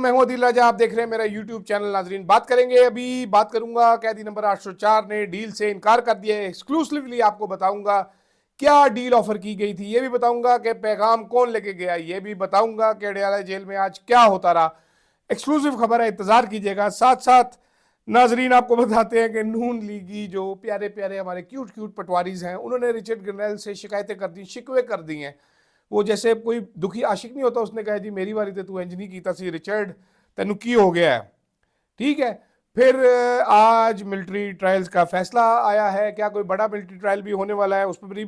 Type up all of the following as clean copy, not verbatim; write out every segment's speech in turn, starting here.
मैं हूं अदील राजा, आप देख रहे हैं मेरा यूट्यूब चैनल। नाजरीन, बात करूंगा कैदी नंबर 804 ने डील से इनकार कर दिया है। एक्सक्लूसिवली आपको बताऊंगा क्या डील ऑफर की गई थी, ये भी बताऊंगा कि पैगाम कौन लेके गया, ये भी बताऊंगा कि अडयाला जेल में आज क्या होता रहा। एक्सक्लूसिव खबर है, इंतजार कीजिएगा। साथ साथ नाजरीन आपको बताते हैं कि नून लीगी जो प्यारे प्यारे हमारे क्यूट क्यूट पटवारीज हैं, उन्होंने रिचर्ड ग्रनेल से शिकायतें कर दी, शिकवे कर दी हैं। वो जैसे कोई दुखी आशिक नहीं होता, उसने कहा जी मेरी बारी ते तू इंज नहीं कीता सी रिचर्ड, तेनू की हो गया है। ठीक है, फिर आज मिलिट्री ट्रायल्स का फैसला आया है। क्या कोई बड़ा मिलिट्री ट्रायल भी होने वाला है, उस पर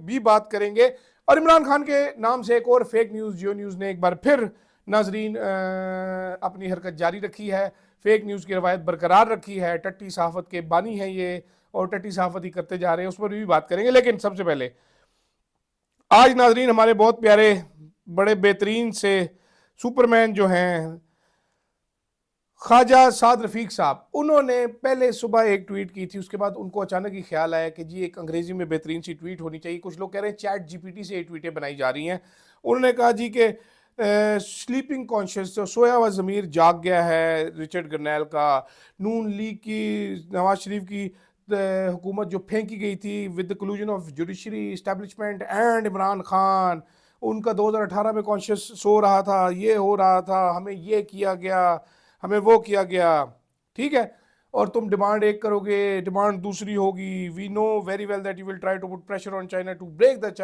भी बात करेंगे। और इमरान खान के नाम से एक और फेक न्यूज़, जियो न्यूज़ ने एक बार फिर नाजरीन अपनी हरकत जारी रखी है, फेक न्यूज़ की रवायत बरकरार रखी है। टट्टी सहाफत के बानी हैं ये, और टट्टी सहाफत ही करते जा रहे हैं, उस पर भी बात करेंगे। लेकिन सबसे पहले आज नाजरीन हमारे बहुत प्यारे बड़े बेहतरीन से सुपरमैन जो हैं ख्वाजा साद रफीक साहब, उन्होंने पहले सुबह एक ट्वीट की थी। उसके बाद उनको अचानक ही ख्याल आया कि जी एक अंग्रेजी में बेहतरीन सी ट्वीट होनी चाहिए। कुछ लोग कह रहे हैं चैट जीपीटी से ये ट्वीटें बनाई जा रही हैं। उन्होंने कहा जी कि स्लीपिंग कॉन्शियस, जो सोया हुआ ज़मीर जाग गया है रिचर्ड ग्रनेल का। नून लीग की, नवाज शरीफ की हुकूमत जो फेंकी गई थी with the collusion of judiciary establishment and Imran Khan, उनका 2018 में कॉन्शियस सो रहा था, ये हो रहा था, हमें ये किया गया, हमें वो किया गया। ठीक है, और तुम डिमांड एक करोगे, डिमांड दूसरी होगी। We know very well that you will try to put pressure on China to break the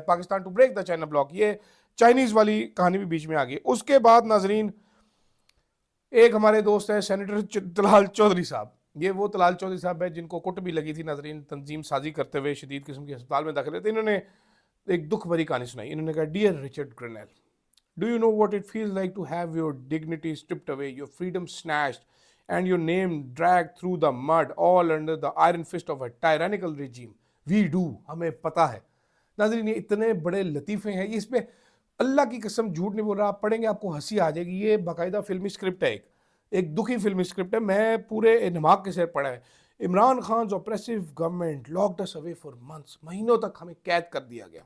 Pakistan to break the China bloc. ये चाइनीज वाली कहानी भी बीच में आ गई। उसके बाद नाजरीन एक हमारे दोस्त है सेनेटर तलाल चौधरी साहब। ये वो तलाल चौधरी साहब है जिनको कुट भी लगी थी नाजरीन, तंजीम साजी करते हुए शदीद किस्म के अस्पताल में दाखिल थे। इन्होंने एक दुख भरी कहानी सुनाई। इन्होंने कहा, dear Richard Grenell, do you know what it feels like to have your dignity stripped away, your freedom snatched, and your name dragged through the mud, all under the iron fist of a tyrannical regime? We do, हमें पता है। नाज़रीन, ये इतने बड़े लतीफ़े हैं, ये इसमें अल्लाह की कसम झूठ नहीं बोल रहा। आप पढ़ेंगे आपको हंसी आ जाएगी। ये बाकायदा फिल्मी स्क्रिप्ट है, एक दुखी फिल्मी स्क्रिप्ट है। मैं पूरे दिमाग के साथ पढ़ा है। Imran Khan oppressive government locked us away for months, महीनों तक हमें कैद कर दिया गया।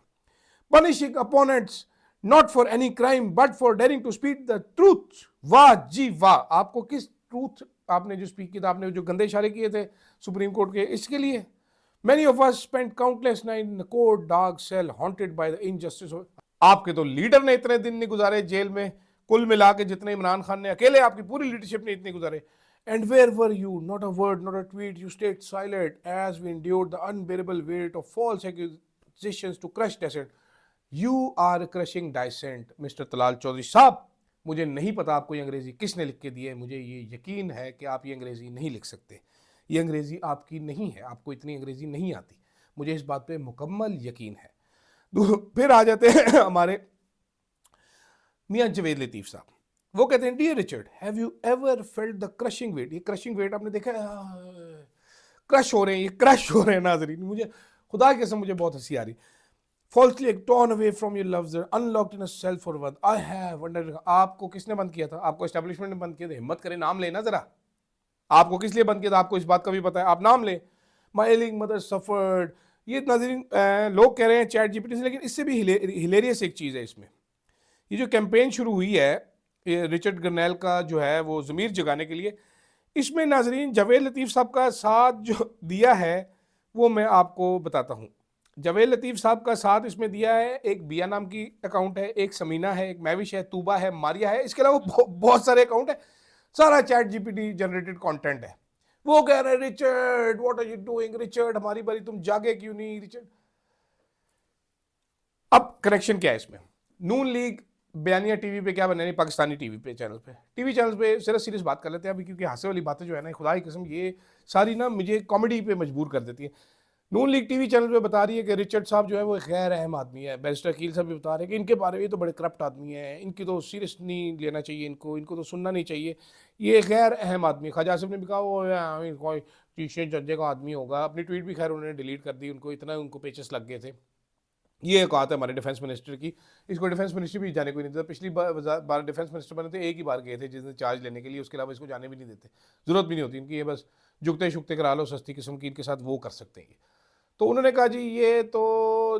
Punishing opponents not for any crime but for daring to speak the truth. वाह जी वाह, आपको किस ट्रूथ आपने जो स्पीक किया था, आपने जो गंदे इशारे किए थे सुप्रीम कोर्ट के, इसके लिए। Many of us spent countless nights in the cold dark cell haunted by the injustice of... आपके तो लीडर ने इतने दिन नहीं गुजारे जेल में, कुल मिला के जितने इमरान खान ने अकेले, आपकी पूरी लीडरशिप ने इतने गुजारे। And where were you? Not a word, not a tweet. You stayed silent as we endured the unbearable weight of false accusations to crush dissent. You are crushing dissent, Mr. Talal Chaudhary साहब। मुझे नहीं पता आपको ये अंग्रेजी किसने लिख के दी है, मुझे ये यकीन है कि आप ये अंग्रेजी नहीं लिख सकते। ये अंग्रेजी आपकी नहीं है, आपको इतनी अंग्रेजी नहीं आती, मुझे इस बात पे मुकम्मल यकीन है। फिर आ जाते हैं हमारे मियां जवेद लतीफ़ साहब। वो कहते हैं, dear Richard, have you ever felt the crushing weight. ये क्रशिंग वेट आपने देखा है, क्रश हो रहे हैं, ये क्रश हो रहे हैं नाजरीन। मुझे खुदा की कसम मुझे बहुत हंसी आ रही। Falsely torn away from your loves, unlocked in a cell for worth. I have wondered, आपको किसने बंद किया था? आपको एस्टेब्लिशमेंट ने बंद किया था। हिम्मत करें, नाम लेना जरा। आपको किस लिए बंद किया था, आपको इस बात का भी पता है, आप नाम लें। माई एलिंग मदर सफर्ड। ये नाज़रीन लोग कह रहे हैं चैट जीपीटी से, लेकिन इससे भी हिलेरियस एक चीज़ है इसमें। ये जो कैंपेन शुरू हुई है रिचर्ड ग्रनेल का जो है वो ज़मीर जगाने के लिए, इसमें नाज़रीन जवेद लतीफ़ साहब का साथ जो दिया है वो मैं आपको बताता हूँ। जवेद लतीफ़ साहब का साथ इसमें दिया है, एक बिया नाम की अकाउंट है, एक समीना है, एक मैविश है, तूबा है, मारिया है, इसके अलावा बहुत सारे अकाउंट है। सारा चैट जीपीटी जनरेटेड कंटेंट है। वो कह रहे हैं, Richard what are you doing, Richard हमारी बारी, तुम जागे क्यों नहीं रिचर्ड। अब कनेक्शन क्या है इसमें? नून लीग बयानिया टीवी पे क्या बना, पाकिस्तानी टीवी पे चैनल पे, टीवी चैनल पे सिर्फ सीरियस बात कर लेते हैं अभी, क्योंकि हासे वाली बातें जो है ना, खुदा की कसम ये सारी ना मुझे कॉमेडी पे मजबूर कर देती है। नून लीग टीवी चैनल पे बता रही है कि रिचर्ड साहब जो है वो गैर अहम आदमी है। बैरिस्टर अकील साहब भी बता रहे हैं कि इनके बारे में ये तो बड़े करप्ट आदमी है, इनकी तो सीरियस नहीं लेना चाहिए, इनको तो सुनना नहीं चाहिए, ये गैर अहम आदमी। ख्वाजा आसिफ ने भी कहा वो कोई शीशे जज्जे का आदमी होगा। अपनी ट्वीट भी खैर उन्होंने डिलीट कर दी, उनको पेचेस लग गए थे। ये कहा था हमारे डिफेंस मिनिस्टर की, इसको डिफेंस मिनिस्टर भी जाने को नहीं देता। पिछली बार डिफेंस मिनिस्टर बने थे, एक ही बार गए थे जिसने चार्ज लेने के लिए, उसके अलावा इसको जाने भी नहीं देते, जरूरत भी नहीं होती इनकी। ये बस जुगते शुगते करा लो सस्ती किस्म की, इनके साथ वो कर सकते हैं। तो उन्होंने कहा जी ये तो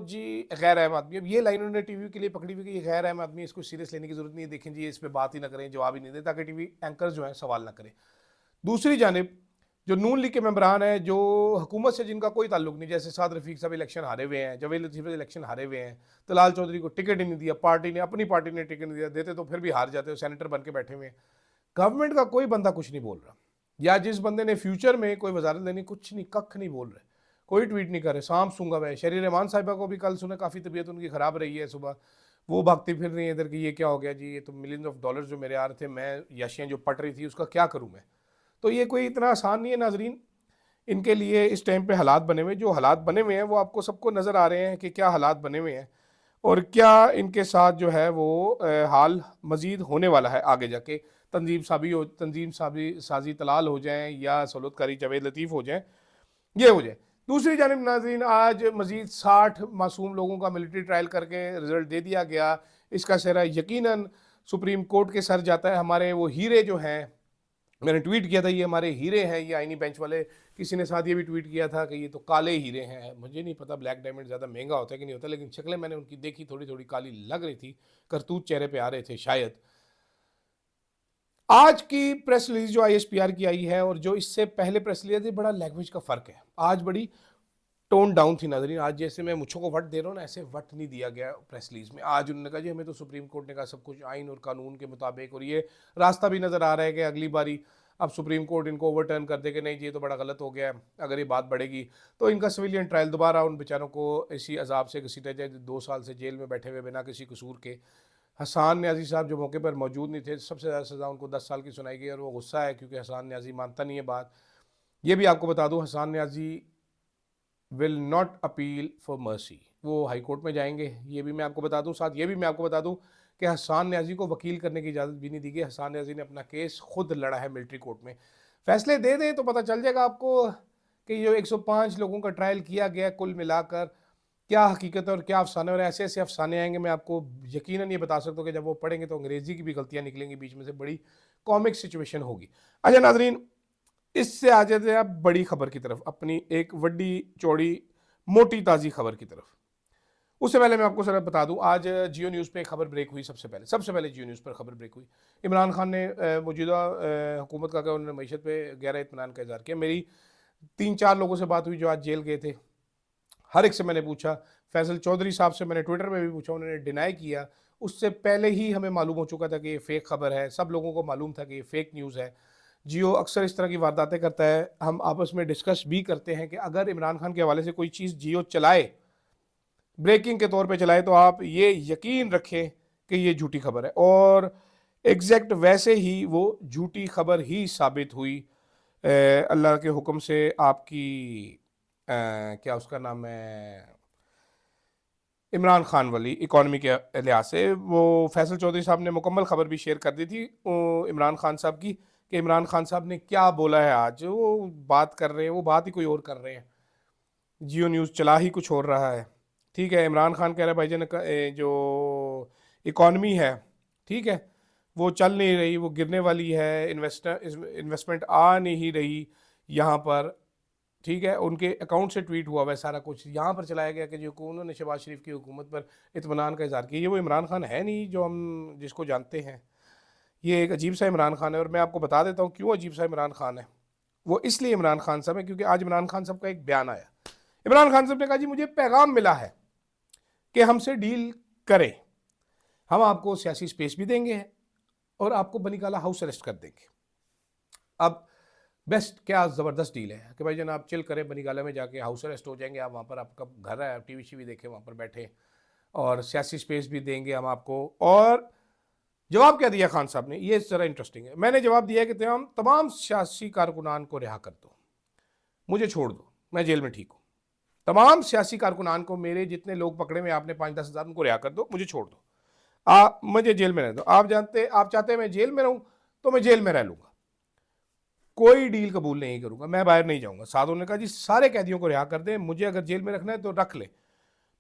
जी गैर अहम आदमी, अब ये लाइन उन्होंने टीवी के लिए पकड़ी हुई कि ये गैर अहम आदमी, इसको सीरियस लेने की जरूरत नहीं है, देखें जी इस पर बात ही ना करें, जवाब ही नहीं दे, ताकि टीवी एंकर जो है सवाल ना करें। दूसरी जानिब जो नून लीग के मेंबरान हैं जो हुकूमत से जिनका कोई ताल्लुक नहीं, जैसे साद रफीक साहब इलेक्शन हारे हुए हैं, जवेद लतीफ़ इलेक्शन हारे हुए हैं, तलाल चौधरी को टिकट ही नहीं दिया, पार्टी ने, अपनी पार्टी ने टिकट नहीं दिया, देते तो फिर भी हार जाते हो, सेनेटर बन के बैठे हुए हैं। गवर्नमेंट का कोई बंदा कुछ नहीं बोल रहा, या जिस बंदे ने फ्यूचर में कोई वजारत लेनी, कुछ नहीं, कख नहीं बोल रहे, कोई ट्वीट नहीं कर रहे, सांप सूंगा हुआ है। शरीर रहमान साहिबा को भी कल सुने काफ़ी तबीयत उनकी ख़राब रही है, सुबह वो भागती फिर रही है इधर कि ये क्या हो गया जी, ये तो मिलियन ऑफ डॉलर जो मेरे आ रहे थे, मैं याशियाँ जो पट रही थी उसका क्या करूँ मैं। तो ये कोई इतना आसान नहीं है नाजरीन, इनके लिए इस टाइम पे हालात बने हुए, जो हालात बने हुए हैं वो आपको सबको नज़र आ रहे हैं कि क्या हालात बने हुए हैं और क्या इनके साथ जो है वो हाल मज़ीद होने वाला है आगे जाके। तंजीम साजी तलाल हो जाएं या सहूलत कारी जावेद लतीफ़ हो जाएं, ये हो जाए। दूसरी जानिब नाज़रीन, आज मज़ीद 60 मासूम लोगों का मिलिट्री ट्रायल करके रिजल्ट दे दिया गया। इसका सेहरा यकीनन सुप्रीम कोर्ट के सर जाता है। हमारे वो हीरे जो हैं, मैंने ट्वीट किया था ये हमारे हीरे हैं, ये आईनी बेंच वाले, किसी ने साथ ये भी ट्वीट किया था कि ये तो काले हीरे हैं। मुझे नहीं पता ब्लैक डायमंड ज़्यादा महंगा होता है कि नहीं होता, लेकिन शक्लें मैंने उनकी देखी, थोड़ी थोड़ी काली लग रही थी, करतूत चेहरे पे आ रहे थे शायद। आज की प्रेस रिलीज जो ISPR की आई है और जो इससे पहले प्रेस रिलीज थी, बड़ा लैंग्वेज का फ़र्क है। आज बड़ी टोन डाउन थी नाजरीन। आज जैसे मैं मुझों को वट दे रहा हूँ ना, ऐसे वट नहीं दिया गया प्रेस रिलीज में। आज उन्होंने कहा जी हमें तो सुप्रीम कोर्ट ने कहा सब कुछ आइन और कानून के मुताबिक, और ये रास्ता भी नज़र आ रहा है कि अगली बारी अब सुप्रीम कोर्ट इनको ओवरटर्न कर दे कि नहीं जी ये तो बड़ा गलत हो गया है, अगर ये बात बढ़ेगी तो इनका सिविलियन ट्रायल दोबारा उन बेचारों को इसी अजाब से घसीटा जाए, 2 साल से जेल में बैठे हुए बिना किसी कसूर के। हसान न्याजी साहब जो मौके पर मौजूद नहीं थे, सबसे ज़्यादा सज़ा उनको 10 साल की सुनाई गई और वो गुस्सा है क्योंकि हसान न्याजी मानता नहीं है बात। ये भी आपको बता दूँ, Hassan Niazi will not appeal for mercy, वो हाई कोर्ट में जाएंगे, ये भी मैं आपको बता दूं। साथ ये भी मैं आपको बता दूं कि हसान न्याजी को वकील करने की इजाज़त भी नहीं दी गई। हसान न्याजी ने अपना केस खुद लड़ा है मिलिट्री कोर्ट में। फैसले दे दें तो पता चल जाएगा आपको कि जो 105 लोगों का ट्रायल किया गया कुल मिलाकर क्या हकीकत है और क्या अफसाने, और ऐसे ऐसे अफसाने आएंगे, मैं आपको यकीनन ये बता सकता हूँ कि जब वो पढ़ेंगे तो अंग्रेज़ी की भी गलतियाँ निकलेंगी बीच में से, बड़ी कॉमिक सिचुएशन होगी। अच्छा नाजरीन, इससे आ जाते हैं आप बड़ी खबर की तरफ, अपनी एक बड़ी चौड़ी मोटी ताज़ी खबर की तरफ। उससे पहले मैं आपको सर बता दूं, आज जियो न्यूज़ पे एक खबर ब्रेक हुई। सबसे पहले जियो न्यूज़ पर खबर ब्रेक हुई। इमरान खान ने मौजूदा हुकूमत का उन्होंने मईशत पे गहरा इत्मीनान का इज़हार किया। मेरी 3-4 लोगों से बात हुई जो आज जेल गए थे, हर एक से मैंने पूछा। फैसल चौधरी साहब से मैंने ट्विटर में भी पूछा, उन्होंने डिनाई किया। उससे पहले ही हमें मालूम हो चुका था कि ये फेक खबर है, सब लोगों को मालूम था कि ये फेक न्यूज़ है। जियो अक्सर इस तरह की वारदातें करता है। हम आपस में डिस्कस भी करते हैं कि अगर इमरान खान के हवाले से कोई चीज़ जियो चलाए, ब्रेकिंग के तौर पे चलाए, तो आप ये यकीन रखें कि ये झूठी खबर है। और एग्जैक्ट वैसे ही वो झूठी खबर ही साबित हुई। अल्लाह के हुक्म से आपकी क्या उसका नाम है, इमरान खान वाली इकॉनमी के लिहाज से वो फैसल चौधरी साहब ने मुकम्मल खबर भी शेयर कर दी थी इमरान खान साहब की, कि इमरान खान साहब ने क्या बोला है। आज वो बात कर रहे हैं, वो बात ही कोई और कर रहे हैं, जियो न्यूज़ चला ही कुछ और रहा है। ठीक है, इमरान खान कह रहा है भाईजान जो इकॉनमी है, ठीक है, वो चल नहीं रही, वो गिरने वाली है, इन्वेस्टमेंट आ नहीं रही यहाँ पर। ठीक है, उनके अकाउंट से ट्वीट हुआ हुआ है सारा कुछ, यहाँ पर चलाया गया कि जो उन्होंने शहबाज शरीफ की हुकूमत पर इत्मीनान का इज़हार किया। ये वो इमरान खान है नहीं जो हम जिसको जानते हैं। ये एक अजीब सा इमरान खान है, और मैं आपको बता देता हूँ क्यों अजीब सा इमरान खान है। वो इसलिए इमरान खान साहब है क्योंकि आज इमरान खान साहब का एक बयान आया। इमरान खान साहब ने कहा जी मुझे पैगाम मिला है कि हमसे डील करें, हम आपको सियासी स्पेस भी देंगे और आपको बनीकाला हाउस अरेस्ट कर देंगे। अब बेस्ट क्या ज़बरदस्त डील है कि भाई जन आप चिल करें, बनीकाला में जाके हाउस अरेस्ट हो जाएंगे आप, वहाँ पर आपका घर है, टीवी शीवी देखें, वहाँ पर बैठे, और सियासी स्पेस भी देंगे हम आपको। और जवाब क्या दिया खान साहब ने, ये ज़रा इंटरेस्टिंग है। मैंने जवाब दिया कि तमाम सियासी कारकुनान को रिहा कर दो, मुझे छोड़ दो, मैं जेल में ठीक हूँ। तमाम सियासी कारकुनान को, मेरे जितने लोग पकड़े हुए आपने 5-10 हज़ार, उनको रिहा कर दो, मुझे छोड़ दो, मुझे जेल में रह दो। आप चाहते हैं मैं जेल में रहूँ तो मैं जेल में रह लूँगा, कोई डील कबूल नहीं करूँगा, मैं बाहर नहीं जाऊँगा। साधु ने कहा जी सारे कैदियों को रिहा कर दें, मुझे अगर जेल में रखना है तो रख ले,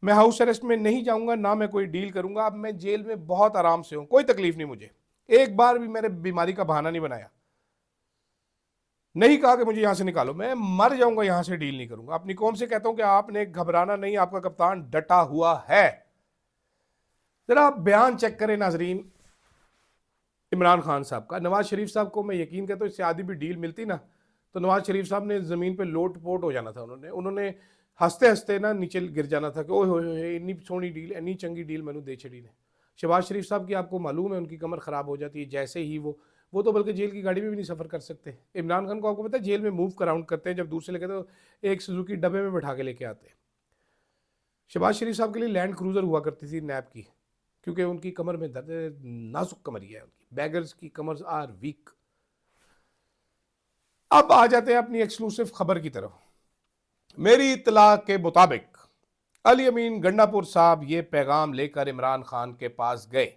मैं हाउस अरेस्ट में नहीं जाऊँगा, ना मैं कोई डील करूँगा। अब मैं जेल में बहुत आराम से हूँ, कोई तकलीफ नहीं मुझे, एक बार भी मैंने बीमारी का बहाना नहीं बनाया। नहीं कहा कि मुझे यहां से निकालो, मैं मर जाऊंगा यहां से डील नहीं करूंगा। अपनी कौम से कहता हूं कि आपने घबराना नहीं, आपका कप्तान डटा हुआ है। जरा बयान चेक करें नाजरीन इमरान खान साहब का। नवाज शरीफ साहब को मैं यकीन करता हूँ इससे आधी भी डील मिलती ना तो नवाज शरीफ साहब ने जमीन पे लोट पोट हो जाना था। उन्होंने हंसते हंसते ना नीचे गिर जाना था कि ओए होए इन्नी सोहनी डील, इन्नी चंगी डील मैंने दे छड़ी ने। शहबाज शरीफ साहब की आपको मालूम है उनकी कमर खराब हो जाती है जैसे ही वो तो बल्कि जेल की गाड़ी में भी नहीं सफ़र कर सकते। इमरान खान को आपको पता है जेल में मूव कराउंड करते हैं, जब दूर से लेके तो एक सुजुकी डब्बे में बैठा के लेके आते हैं। शहबाज शरीफ साहब के लिए लैंड क्रूजर हुआ करती थी नैब की, क्योंकि उनकी कमर में दर्द, नाजुक कमरिया है उनकी, बैगर्स की कमर्स आर वीक। अब आ जाते हैं अपनी एक्सक्लूसिव खबर की तरफ। मेरी इत्तला के मुताबिक अली अमीन गंडापुर साहब ये पैगाम लेकर इमरान खान के पास गए।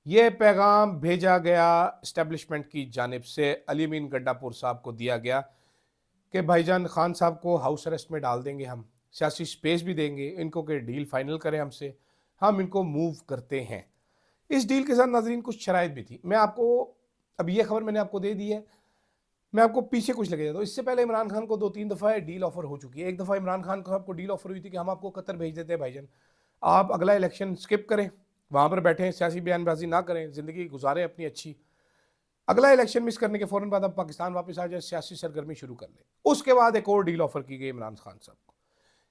ये पैगाम भेजा गया इस्टेब्लिशमेंट की जानिब से, अली अमीन गंडापुर साहब को दिया गया कि भाईजान खान साहब को हाउस अरेस्ट में डाल देंगे, हम सियासी स्पेस भी देंगे इनको कि डील फाइनल करें हमसे, हम इनको मूव करते हैं। इस डील के साथ नाजरीन कुछ शराइत भी थी। मैं आपको अब ये खबर मैंने आपको दे दी है, मैं आपको पीछे कुछ लगे जाता हूँ। इससे पहले इमरान खान को 2-3 दफ़ा डील ऑफर हो चुकी है। एक दफ़ा इमरान खान को आपको डील ऑफर हुई थी कि हम आपको कतर भेज देते हैं भाईजान, आप अगला इलेक्शन स्किप करें, वहाँ पर बैठें, सियासी बयानबाजी ना करें, ज़िंदगी गुजारें अपनी अच्छी, अगला इलेक्शन मिस करने के फ़ौरन बाद आप पाकिस्तान वापस आ जाए, सियासी सरगर्मी शुरू कर लें। उसके बाद एक और डील ऑफर की गई इमरान खान साहब को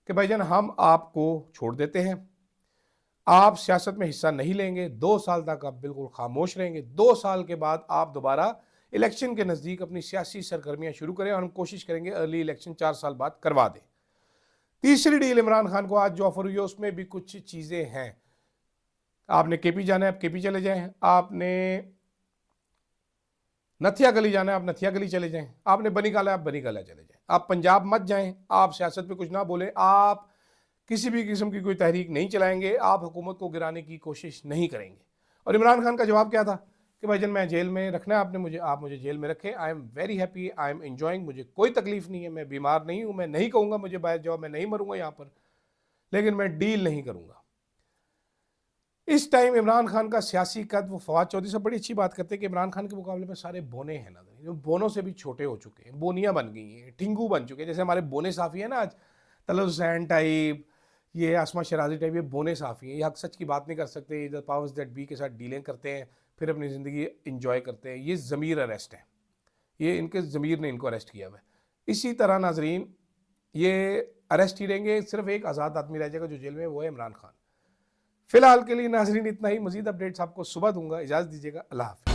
कि भाईजान हम आपको छोड़ देते हैं, आप सियासत में हिस्सा नहीं लेंगे, 2 साल तक आप बिल्कुल खामोश रहेंगे, 2 साल के बाद आप दोबारा इलेक्शन के नज़दीक अपनी सियासी सरगर्मियां शुरू करें और हम कोशिश करेंगे अर्ली इलेक्शन 4 साल बाद करवा दें। तीसरी डील इमरान खान को आज जो ऑफर हुई है उसमें भी कुछ चीज़ें हैं। आपने केपी जाना है आप केपी चले जाएं, आपने नथिया गली जाना है आप नथिया गली चले जाएं, आपने बनी काला आप बनी काला चले जाएं, आप पंजाब मत जाएं, आप सियासत में कुछ ना बोलें, आप किसी भी किस्म की कोई तहरीक नहीं चलाएंगे, आप हुकूमत को गिराने की कोशिश नहीं करेंगे। और इमरान खान का जवाब क्या था कि भाईजान मैं जेल में रखना है आपने मुझे, आप मुझे जेल में रखें, I am very happy, I am enjoying, मुझे कोई तकलीफ नहीं है, मैं बीमार नहीं हूँ, मैं नहीं कहूँगा मुझे बाहर जाओ, मैं नहीं मरूंगा यहाँ पर, लेकिन मैं डील नहीं करूँगा। इस टाइम इमरान खान का सियासी कद, वो फवाद चौधरी से बड़ी अच्छी बात करते हैं कि इमरान खान के मुकाबले में सारे बोने हैं ना, जो बोनों से भी छोटे हो चुके हैं, बोनियाँ बन गई हैं, ठिंगू बन चुके हैं। जैसे हमारे बोने साफ़ी है ना आज, तलत हुसैन टाइप, ये आसमा शराजी टाइप, ये बोने साफ़ी हैं, ये हक सच की बात नहीं कर सकते, इधर पावर्स दैट बी के साथ डीलिंग करते हैं, फिर अपनी ज़िंदगी इंजॉय करते हैं। ये ज़मीर अरेस्ट है, ये इनके ज़मीर ने इनको अरेस्ट किया हुआ है। इसी तरह नाजरीन ये अरेस्ट ही रहेंगे, सिर्फ एक आज़ाद आदमी रह जाएगा जो जेल में, वो है इमरान खान। फिलहाल के लिए नाजरीन इतना ही, मजीद अपडेट्स आपको सुबह दूंगा, इजाज़त दीजिएगा, अल्लाह हाफ़िज़।